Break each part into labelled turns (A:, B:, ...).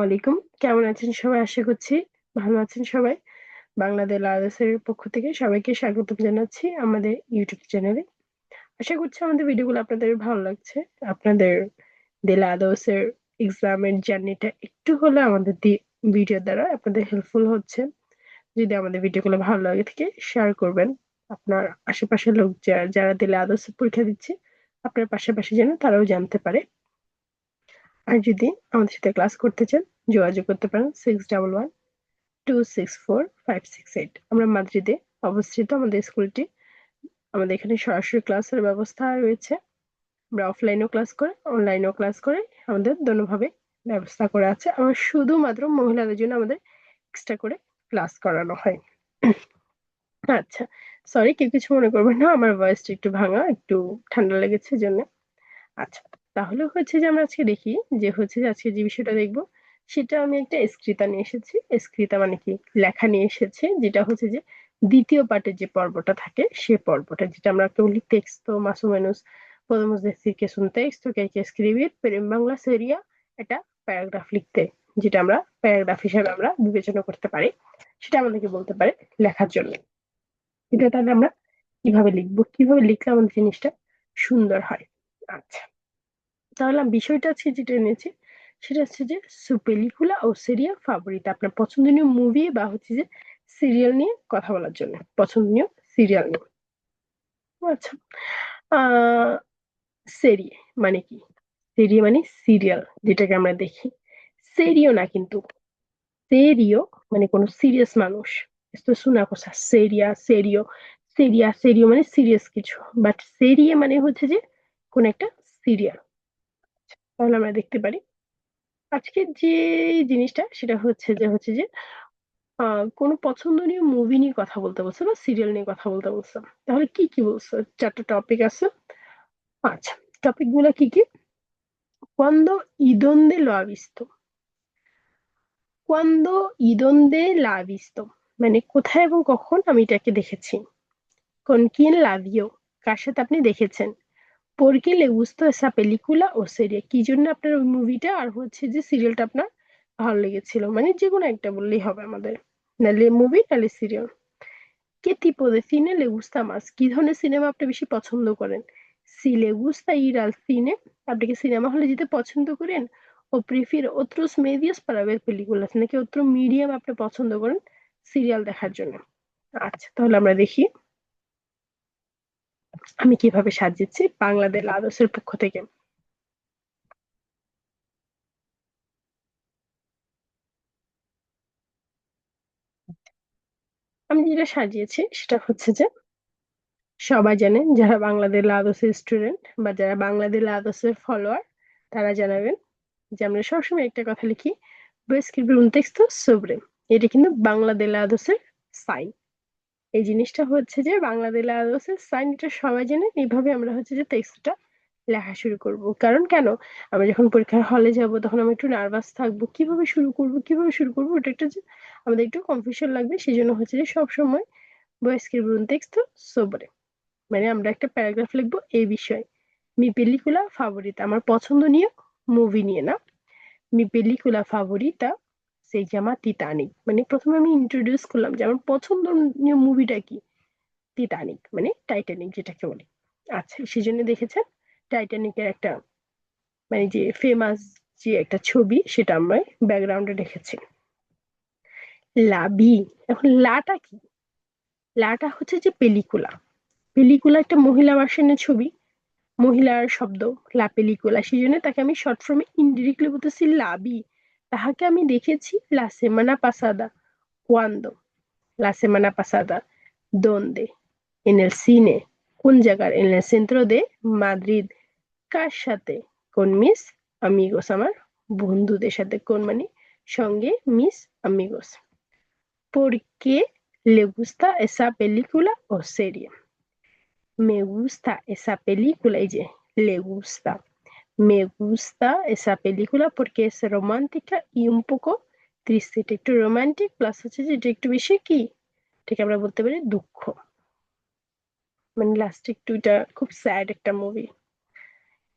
A: আলাইকুম। কেমন আছেন সবাই? আশা করছি ভালো আছেন সবাই। বাংলাদেশ লাদেশের পক্ষ থেকে সবাইকে স্বাগতম জানাচ্ছি আমাদের ইউটিউব চ্যানেলে। আশা করছি আমাদের ভিডিওগুলো আপনাদের ভালো লাগছে। আপনাদের দেলাদোসের এক্সামের জার্নিটা একটু হলেও আমাদের ভিডিও দ্বারা আপনাদের হেল্পফুল হচ্ছে। যদি আমাদের ভিডিওগুলো ভালো লাগে থাকে শেয়ার করবেন। আপনার আশেপাশের লোক যারা দেলাদোসের পরীক্ষা দিচ্ছে আপনার পাশাপাশি যেন তারাও জানতে পারে। আর যদি আমাদের সাথে ক্লাস করতে চান যোগাযোগ করতে পারেন 6112645668। আমরা মাদ্রিদে অবস্থিত আমাদের স্কুলটি। আমাদের এখানে সরাসরি ক্লাসের ব্যবস্থা রয়েছে। আমরা অফলাইনেও ক্লাস করে অনলাইনেও ক্লাস করে আমাদের দোনোভাবে ব্যবস্থা করা আছে। আমার শুধুমাত্র মহিলাদের জন্য আমাদের এক্সট্রা করে ক্লাস করানো হয়। আচ্ছা, সরি কেউ কিছু মনে করবেন না, আমার ভয়েসটা একটু ভাঙা, একটু ঠান্ডা লেগেছে জন্য। আচ্ছা, তাহলে হচ্ছে যে আমরা আজকে দেখি যে হচ্ছে যে আজকে যে বিষয়টা দেখবো সেটা আমি একটা স্ক্রিতা নিয়ে এসেছি। স্ক্রিতা মানে কি লেখা নিয়ে এসেছি, যেটা হচ্ছে যে দ্বিতীয় পার্টের যে পর্বটা থাকে সে পর্বটা, যেটা আমরা কেউ texto más o menos podemos decir que es un texto que hay que escribir, pero en Bangla sería একটা প্যারাগ্রাফ লিখতে, যেটা আমরা প্যারাগ্রাফ হিসেবে আমরা বিবেচনা করতে পারি। সেটা আমাদেরকে বলতে পারে লেখার জন্য। এটা তাহলে আমরা কিভাবে লিখবো, কিভাবে লিখলে আমাদের জিনিসটা সুন্দর হয়। আচ্ছা, তাহলে আমি বিষয়টা আজকে যেটা এনেছি সেটা হচ্ছে যে সু পেলিকুলা ও সিরিয়াল ফাভরিট, আপনার পছন্দনীয় মুভি বা হচ্ছে যে সিরিয়াল নিয়ে কথা বলার জন্য, পছন্দনীয় সিরিয়াল নিয়ে। আচ্ছা, আহ সেরিয়ে মানে কি? সেরিয়ে মানে সিরিয়াল, যেটাকে আমরা দেখি। সেরিও না কিন্তু, সেরিও মানে কোনো সিরিয়াস মানুষ। esto es una cosa seria, serio, seria, serio মানে সিরিয়াস কিছু, বাট সেরিয়ে মানে হচ্ছে যে কোন একটা সিরিয়াল। তাহলে আমরা দেখতে পারি আজকে যে জিনিসটা সেটা হচ্ছে যে কোনো পছন্দনীয় মুভি নিয়ে কথা বলতে বলছে বা সিরিয়াল নিয়ে কথা বলতে বলছে। তাহলে কি কি বলছে? চারটা টপিক আছে। আচ্ছা, টপিক গুলা কি কি? Cuando y dónde lo ha visto? Cuando y dónde la ha visto মানে কোথায় এবং কখন আমি এটাকে দেখেছি। Con quién la vio, কার সাথে আপনি দেখেছেন। por qué le gustó esa película o serie, কি জন্য আপনার ওই মুভিটা আর হচ্ছে যে সিরিয়ালটা আপনার ভালো লেগেছিল, মানে যে কোনো একটা বললেই হবে আমাদের, নাহলে মুভি নাহলে serial. ¿Qué tipo de cine le gusta más? কি ধরনের সিনেমা আপনি বেশি পছন্দ করেন? Si le gusta ir al cine, আপনি কি সিনেমা হলে যেতে পছন্দ করেন? ও prefiere otros medios para ver películas, নাকি otro মিডিয়াম আপনি পছন্দ করেন সিরিয়াল দেখার জন্য? আচ্ছা, তাহলে আমরা দেখি আমি কিভাবে সাজিয়েছি বাংলাদেশ আদর্শের পক্ষ থেকে। আমি যেটা সাজিয়েছি সেটা হচ্ছে যে সবাই জানেন, যারা বাংলাদেশ আদর্শের স্টুডেন্ট বা যারা বাংলাদেশ আদর্শের ফলোয়ার তারা জানাবেন যে আমরা সবসময় একটা কথা লিখি, voy a escribir un texto sobre, এটা কিন্তু বাংলাদেশ আদর্শের সাইন। এই জিনিসটা হচ্ছে যে বাংলাদেশ আদর্শের সাইন, এটা সবাই জানেন। এইভাবে আমরা হচ্ছে যে টেক্সটটা লেখা শুরু করব। কারণ কেন, আমরা যখন পরীক্ষার হলে যাব তখন আমি একটু নার্ভাস থাকবো, কিভাবে শুরু করব কিভাবে শুরু করবো, ওটা একটা যে আমাদের একটু কনফিউশন লাগবে। সেই জন্য হচ্ছে যে সবসময় voy a escribir un texto sobre মানে আমরা একটা প্যারাগ্রাফ লিখবো এই বিষয়ে। মি পেলিকুলা ফাভরিটা, আমার পছন্দনীয় মুভি নিয়ে না। মি পেলিকুলা ফাভরিটা সেই জামা টিটানিক, মানে প্রথমে আমি ইন্ট্রোডিউস করলাম যে আমার পছন্দনীয় মুভিটা কি। টিটানিক মানে টাইটানিক যেটাকে বলে। আচ্ছা, সেই জন্য দেখেছেন টাইটানিকের একটা মানে যে ফেমাস যে একটা ছবি সেটা আমরা ব্যাকগ্রাউন্ডে রেখেছি। লাবি, এখন লাটা কি? লাটা হচ্ছে যে পেলিকুলা। পেলিকুলা একটা মহিলা ভার্সনের ছবি, মহিলার শব্দ, লা পেলিকুলা। সেই জন্য তাকে আমি শর্ট ফর্মে ইনডিরেক্টলি বলতেছি লাবি। তাহাকে আমি দেখেছি লা সেমানা পাসাদা। cuando, la semana pasada, ¿dónde? En el cine, কোন জায়গার? en el centro de Madrid, কার সাথে? con mis amigos, আমার বন্ধুদের সাথে। কোন মানে সঙ্গে, mis amigos. ¿Por qué le gusta esa película o serie? Me gusta esa película, y le gusta. Me gusta esa película porque es romántica y un poco triste, এটা একটু romantic plus হচ্ছে যে এটা একটু বেশি কি, এটাকে আমরা বলতে পারি দুঃখ, মানে লাস্ট একটু এটা খুব স্যাড একটা মুভি।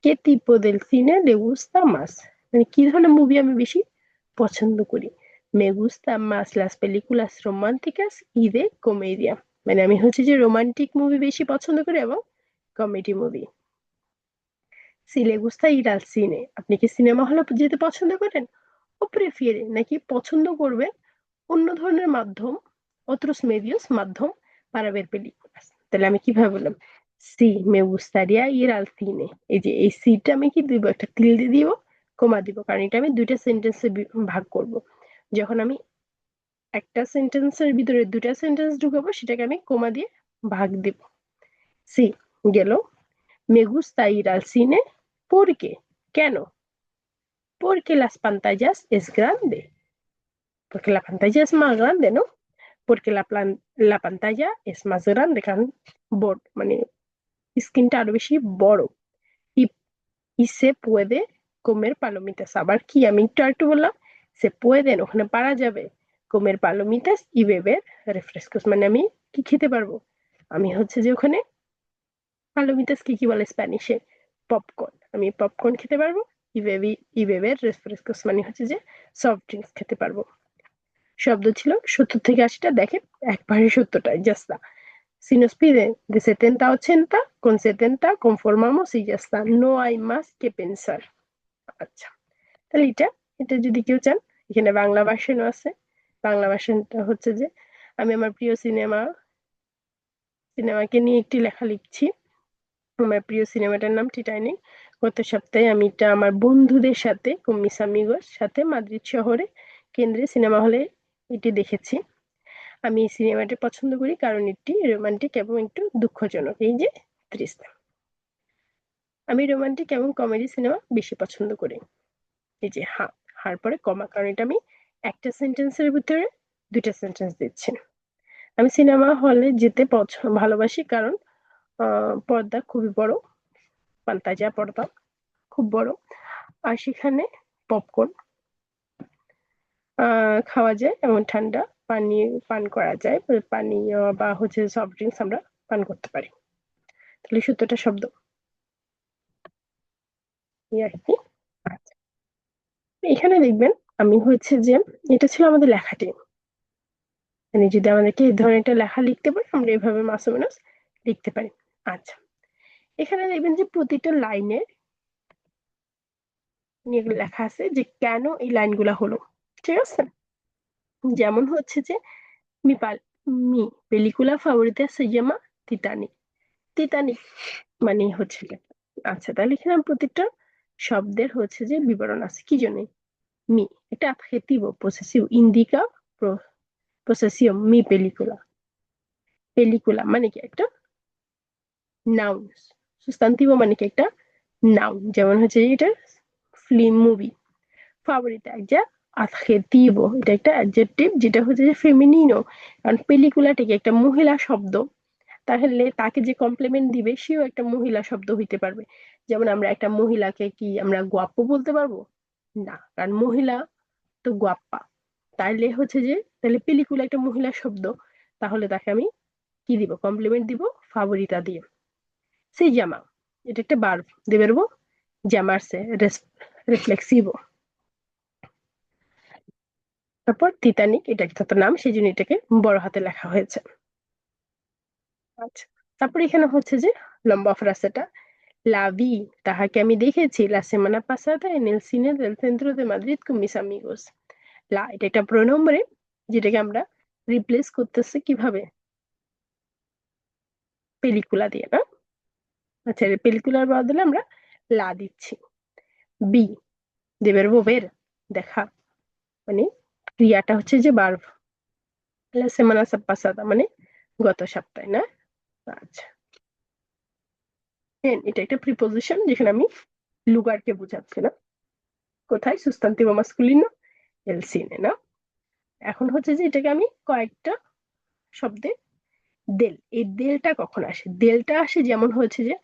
A: কে tipo del cine le gusta más, মানে কি ধরনের মুভি আমি বেশি পছন্দ করি। Me gustan más las películas románticas y de comedia. মানে আমি হচ্ছে যে রোমান্টিক মুভি বেশি পছন্দ করি এবং comedy movie. Si le gusta ir al cine, আপনি কি সিনেমা হলে যেতে পছন্দ করেন? ও prefiere নাকি পছন্দ করবেন অন্য ধরনের মাধ্যম, otros medios মাধ্যম para ver películas? তাহলে আমি কিভাবে বললাম? Sí, me gustaría ir al cine. এই যে এই সিটা আমি কি দিব? একটা টিল দিয়ে দিব, কমা দিব, কারণ এটা আমি দুইটা সেন্টেন্সে ভাগ করব। যখন আমি একটা সেন্টেন্সের ভিতরে দুটা সেন্টেন্স ঢুকাবো সেটাকে আমি কমা দিয়ে ভাগ দিব। সি গেল। Me gusta ir al cine porque, কেন? Porque las pantallas es grande. Porque la pantalla es más grande, ¿no? Porque la pantalla es más grande, কারণ বড় মানে স্ক্রিনটা আরো বেশি বড়। y, y se puede comer palomitas। আবার কি আমি একটু বললাম, se pueden ওখানে পারা যাবে, comer palomitas y beber refrescos, মানে আমি কি খেতে পারবো? আমি হচ্ছে যে ওখানে পালোমিতাস কি বলে স্প্যানিশে? পপকর্ন। আমি পপকর্ন খেতে পারবো। ই বেবের রেফ্রেশকস মানে হচ্ছে যে সফট ড্রিঙ্কস খেতে পারবো। শব্দ ছিল 70 থেকে 80টা, দেখেন একবারে 70টায় জাস্তা। Si nos piden de 70 a 80, con 70 conformamos y ya está. No hay más que pensar. আচ্ছা, তাহলে এটা যদি কেউ চান, এখানে বাংলা ভার্সনও আছে। বাংলা ভার্সনটা হচ্ছে যে আমি আমার প্রিয় সিনেমাকে নিয়ে একটি লেখা লিখছি। আমার প্রিয় সিনেমাটার নাম টাইটানিক। গত সপ্তাহে আমি এটা আমার বন্ধুদের সাথে mis amigos সাথে মাদ্রিদ শহরে কেন্দ্রে সিনেমা হলে এটি দেখেছি। আমি এই সিনেমাটি পছন্দ করি কারণ এটি রোমান্টিক এবং একটু দুঃখজনক। এই যে তৃষ্ণা। আমি রোমান্টিক এবং কমেডি সিনেমা বেশি পছন্দ করি। এই যে হার পরে কমা, কারণ এটা আমি একটা সেন্টেন্সের ভিতরে দুইটা সেন্টেন্স দিচ্ছি। আমি সিনেমা হলে যেতে ভালোবাসি কারণ পর্দা খুবই বড়, পান্তাজা পর্দা খুব বড়, আর সেখানে পপকর্ন খাওয়া যায় এবং ঠান্ডা পানি পান করা যায়, পানীয় বা হচ্ছে সফট ড্রিঙ্কস আমরা পান করতে পারি। তাহলে 70টা শব্দ আর কি। আচ্ছা, এখানে দেখবেন আমি হচ্ছে যে এটা ছিল আমাদের লেখাটি। মানে যদি আমাদেরকে এই ধরনের একটা লেখা লিখতে পারি, আমরা এভাবে মাসুমিনাস লিখতে পারি। আচ্ছা, এখানে দেখবেন যে প্রতিটা লাইনের নিয়ে লেখা আছে যে কেন এই লাইনগুলা হলো। ঠিক আছে, যেমন হচ্ছে যে mi película favorita se llama Titanic। Titanic মানে হচ্ছে যে, আচ্ছা তাহলে এখানে প্রত্যেকটা শব্দের হচ্ছে যে বিবরণ আছে। কি জন্য? মি একটা adjetivo posesivo indica posesión। mi película, película মানে কি একটা নাউন, সুস্তান্তিভ মানে কি একটা নাউন। যেমন হচ্ছে এটা ফিল্ম মুভি। ফাভরিটা একটা adjetivo, এটা একটা অ্যাডজেক্টিভ যেটা হচ্ছে যে ফেমিনিনো, কারণ পেলিকুলাটিকে একটা মহিলা শব্দ, তাহলে তাকে যে কমপ্লিমেন্ট দিবে সেও একটা মহিলা শব্দ হইতে পারবে। যেমন আমরা একটা মহিলাকে কি আমরা গোয়াপ্পো বলতে পারবো? না, কারণ মহিলা তো গোয়াপ্পা। তাইলে হচ্ছে যে তাহলে পেলিকুলা একটা মহিলা শব্দ, তাহলে তাকে আমি কি দিব? কমপ্লিমেন্ট দিব ফাভরিটা দিয়ে। সেই জামা, এটা একটা ভার্ব দিয়ে বেরবো, llamarse reflexivo। তারপর তিতানিক, এটা একটা নাম, সেই জন্য এটাকে বড় হাতে লেখা হয়েছে। আচ্ছা, তারপর এখানে হচ্ছে যে লম্বা ফ্রাসেটা La vi, তাহাকে আমি দেখেছি la semana pasada en el cine del centro de Madrid con mis amigos। লা এটা একটা প্রোনাম্বরে যেটাকে আমরা রিপ্লেস করতেছি কিভাবে? পেলিকুলা দিয়ে, না? আচ্ছা, পেলিকুলার বদলে আমরা লা দিচ্ছি। বি de verbo ver, দেখা, মানে ক্রিয়াটা হচ্ছে যে ভার্ব। la semana pasada মানে গত সপ্তাহে, না? আচ্ছা, এটা একটা প্রিপোজিশন যেখানে আমি লুগারকে বোঝাচ্ছি, না? কোথায়? সুস্তান্তিভ মাস্কুলিনো এল সিনে, না? এখন হচ্ছে যে এটাকে আমি কয়েকটা শব্দে দেল, এই দেলটা কখন আসে? দেলটা আসে যেমন হচ্ছে যে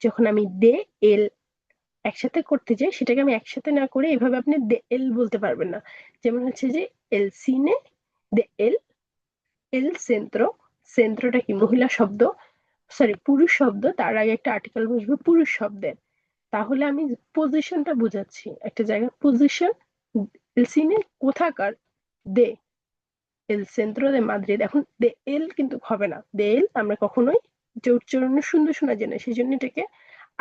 A: যখন আমি দে এল একসাথে করতে যাই, সেটাকে আমি একসাথে না করে এভাবে আপনি দে এল বলতে পারবেন না। যেমন হচ্ছে যে এল সিনে দে এল, এল সেন্ত্র, সেন্ত্রটা কি মহিলা শব্দ, সরি পুরুষ শব্দ, তার আগে একটা আর্টিকেল বসবে পুরুষ শব্দের, তাহলে আমি পজিশনটা বুঝাচ্ছি একটা জায়গার পজিশন এল সিনে কোথাকার? দে এল সেন্ট্রো দে মাদ্রিদ। এখন দে এল কিন্তু হবে না, দে এল আমরা কখনোই যে উচ্চারণ সুন্দর শোনা যায় না, সেই জন্য এটাকে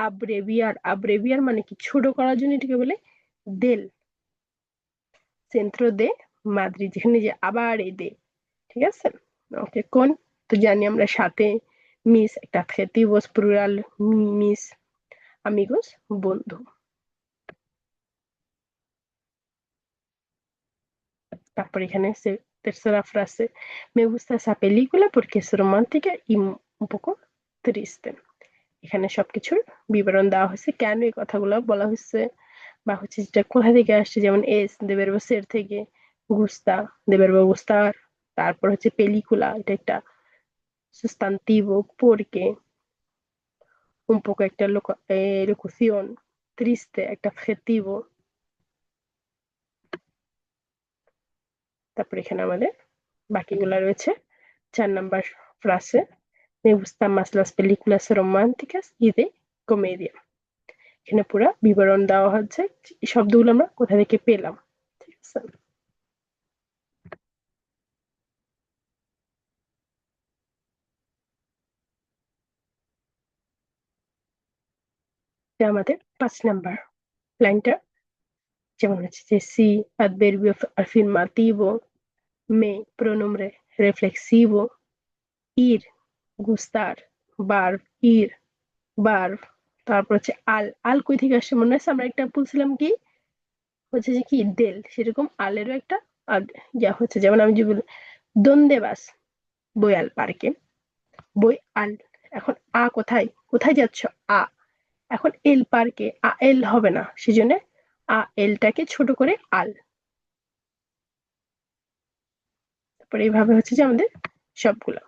A: আব্রেভিয়ার, আব্রেভিয়ার মানে কি ছোট করার জন্য এটাকে বলে দেল সেন্ট্রো দে মাদ্রিদ, যেখানে যে আবার এই দে, ঠিক আছে? ওকে, কোন? তো জানি আমরা সাথে মিস একটা adjetivos প্লুরাল মিস, amigos বন্ধু। তারপর এখানে tercera frase, me gusta esa película porque es romántica y un poco triste। এখানে সবকিছুর বিবরণ দেওয়া হয়েছে, কেন এই কথাগুলো বলা হয়েছে বা হচ্ছে যেটা কোথা থেকে আসছে, যেমন এস de verbo ser থেকে, gusta de verbo gustar, তারপর হচ্ছে পেলিকুলা, এটা একটা sustantivo porque, un poco একটা locución, triste একটা adjetivo। তারপর এখানে আমাদের বাকিগুলা রয়েছে। 4 number ফ্রাসে, me gustan más las películas románticas y de comedia। এখানে পুরো বিবরণ দেওয়া হচ্ছে এই শব্দগুলো আমরা কোথা থেকে পেলাম, ঠিক আছে? এটা আমাদের 5 নাম্বার লাইনটা, যেমন হচ্ছে যে si adverbio afirmativo, me pronombre reflexivo, ir gustar, verb ir, verb, তারপর হচ্ছে আল, আল কই থেকে আসছে মনে আছে? আমরা একটা বলছিলাম কি হচ্ছে যে কি দেল, সেরকম আলেরও একটা ইয়া হচ্ছে, যেমন আমি যে বলি দন্দে বাস, বই আল পার্কে, বই আল, এখন আ কোথায়, কোথায় যাচ্ছ? আ, এখন এল পার্কে, আ এল হবে না, সেজন্য আ এলটাকে ছোট করে আল। তারপরে এইভাবে হচ্ছে যে আমাদের সবগুলো।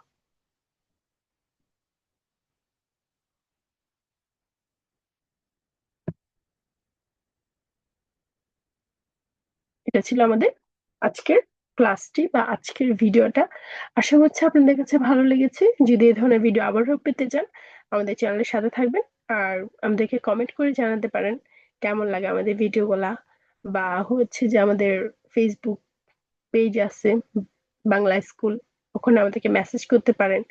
A: এটা ছিল আমাদের আজকের ক্লাসটি বা আজকের ভিডিওটা। আশা করছি আপনাদের কাছে ভালো লেগেছে। যদি এই ধরনের ভিডিও আবারও পেতে চান, আমাদের চ্যানেলের সাথে থাকবেন। আর আমাদেরকে কমেন্ট করে জানাতে পারেন কেমন লাগে আমাদের ভিডিওগুলা, বা হচ্ছে যে আমাদের ফেসবুক পেজ আছে বাংলা স্কুল, ওখানে আমাদেরকে মেসেজ করতে পারেন।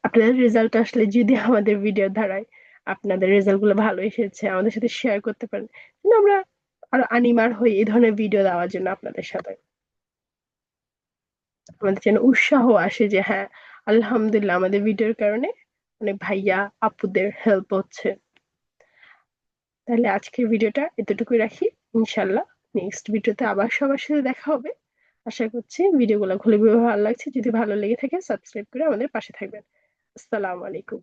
A: আপনাদের রেজাল্ট আসলে যদি আমাদের ভিডিও ধারায় আপনাদের রেজাল্ট গুলো ভালো এসেছে আমাদের সাথে শেয়ার করতে পারেন, কিন্তু আমরা আরো আনিমার হই এই ধরনের ভিডিও দেওয়ার জন্য আপনাদের সাথে। আমাদের যেন উৎসাহ আসে যে হ্যাঁ, আলহামদুলিল্লাহ আমাদের ভিডিওর কারণে অনেক ভাইয়া আপুদের হেল্প হচ্ছে। তাহলে আজকের ভিডিওটা এতটুকুই রাখি। ইনশাল্লাহ নেক্সট ভিডিওতে আবার সবার সাথে দেখা হবে। আশা করছি ভিডিওগুলো খুবই ভালো লাগছে। যদি ভালো লেগে থাকে সাবস্ক্রাইব করে আমাদের পাশে থাকবেন। আসসালামু আলাইকুম।